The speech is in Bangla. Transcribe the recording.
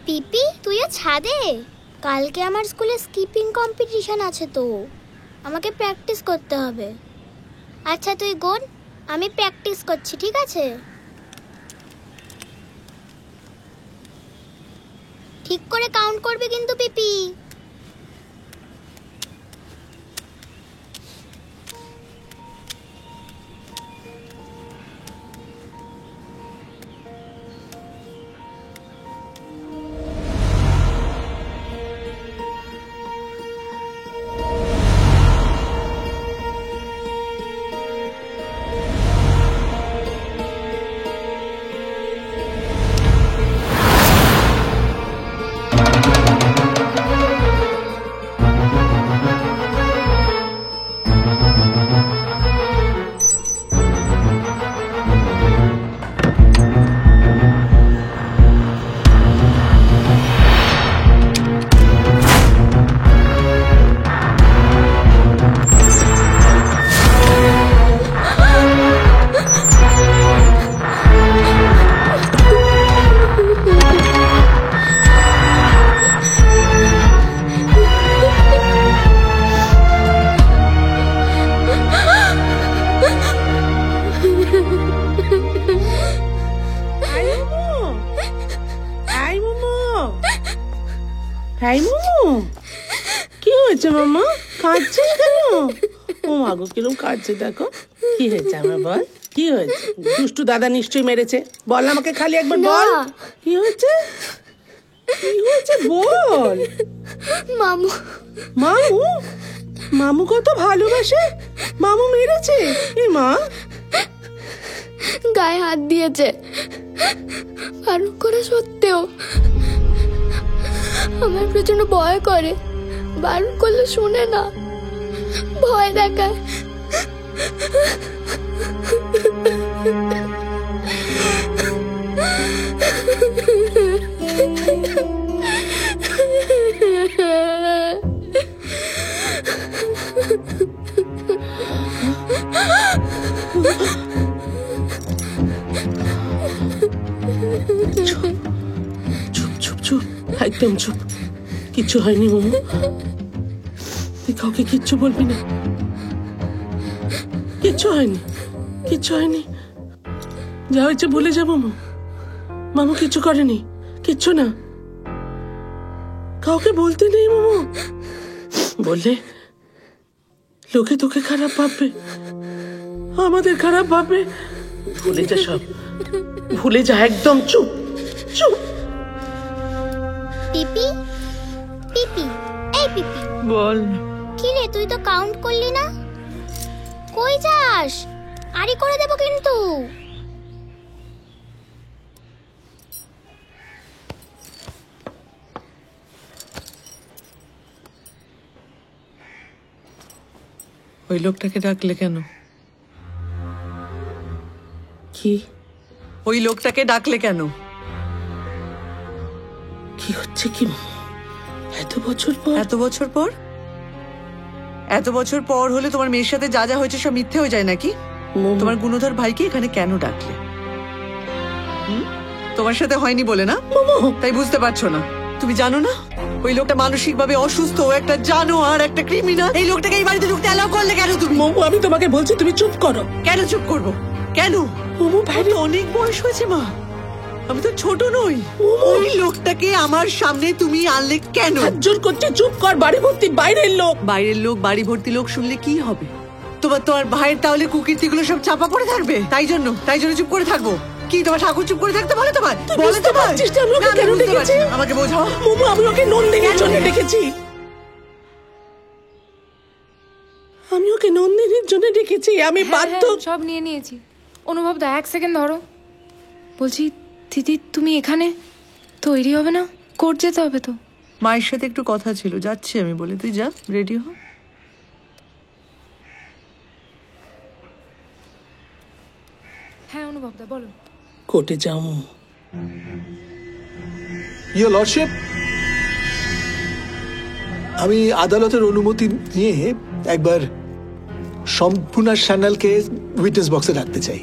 পিপি তুইও ছাদে? কালকে আমার স্কুলে স্কিপিং কম্পিটিশন আছে, তো আমাকে প্র্যাকটিস করতে হবে। আচ্ছা তুই গোন, আমি প্র্যাকটিস করছি, ঠিক আছে? ঠিক করে কাউন্ট করবি কিন্তু পিপি। কি হয়েছে মামা? কাঁদছেন কেন? ও মাগো কিরম কাঁদছে দেখো। কি হয়েছে আমার বল, কি হয়েছে? দুষ্টু দাদা নিশ্চয়ই মেরেছে। বল আমাকে, খালি একবার বল কি হয়েছে, কি হয়েছে বল। মামু। মামু? মামু কত ভালোবাসে, মামু মেরেছে? এ মা, গায়ে হাত দিয়েছে, বারণ করা সত্ত্বেও আমার প্রচন্ড ভয় করে। বারণ করলে শুনে না, ভয় দেখায়। চুপ চুপ চুপ, একদম চুপ। কিচ্ছু হয়নি মামু, তুই কাউকে কিচ্ছু বলবি না। কিচ্ছু হয়নি, কিচ্ছু হয়নি, যা হয়েছে ভুলে যা মামু। মামু কিচ্ছু করেনি, কিচ্ছু না। কাউকে বলতে নেই মামু, বললে লোকে তোকে খারাপ ভাববে, আমাদের খারাপ ভাববে। ভুলে যা সব, ভুলে যা, একদম চুপ চুপ। পিপি, পিপি, এই পিপি বল। কি রে, তুই তো কাউন্ট করলি না? কই যাস? আড়ি করে দেবো কিন্তু। ওই লোকটাকে ডাকলে কেন? কি? ওই লোকটাকে ডাকলে কেন? কি হচ্ছে কি? এত বছর পর? এত বছর পর? এত বছর পর হলে তোমার মেয়ের সাথে যা যা হয়েছে সব মিথ্যে হয়ে যায় নাকি? তোমার গুণধর ভাইকে এখানে কেন ডাকলে? তোমার সাথে হয়নি বলে না, তাই বুঝতে পারছো না? তুমি জানো না ওই লোকটা মানসিক ভাবে অসুস্থ, একটা জানোয়ার, একটা ক্রিমিনাল। এই লোকটাকে এই বাড়িতে ঢুকতে অ্যালাউ করলে কেন তুমি? মমু, আমি তোমাকে বলছি তুমি চুপ করো। কেন চুপ করবো? কেন? মমু ভাই, তো অনেক বয়স হয়েছে মা, আমি তো ছোট নই। ওই লোকটাকে আমার সামনে তুমি আনলে কেন? জোর করছে, চুপ কর। বাড়ি ভর্তি বাইরের লোক। বাইরের লোক, বাড়ি ভর্তি লোক শুনলে কি হবে? তোমার ভাইয়ের তাহলে কুকীর্তিগুলো সব চাপা পড়ে থাকবে। তাই জন্য চুপ করে থাকবো? কি তোমার ঠাকুর চুপ করে থাকতে বলে তোমার? বলে তোমার? আমাকে বোঝাও। মমু, আমি ওকে নন্দিনীর জন্য ডেকেছি। আমি ওকে নন্দিনীর জন্য ডেকেছি। আমি বাধ্য। সব নিয়ে নিয়েছি। অনুভব দা, এক সেকেন্ড ধরো। বলছি দিদি, তুমি এখানে তৈরি হবে না? কোর্ট যেতে হবে তো। মায়ের সাথে একটু কথা ছিল, যাচ্ছি আমি বলে। তুই যা, রেডি হ। হ্যাঁ অনুভব দা, বলো। কোর্টে যাও। ইয়োর লর্ডশিপ, আমি আদালতের অনুমতি নিয়ে একবার সম্পূর্ণ স্যান্যালকে উইটনেস বক্সে রাখতে চাই।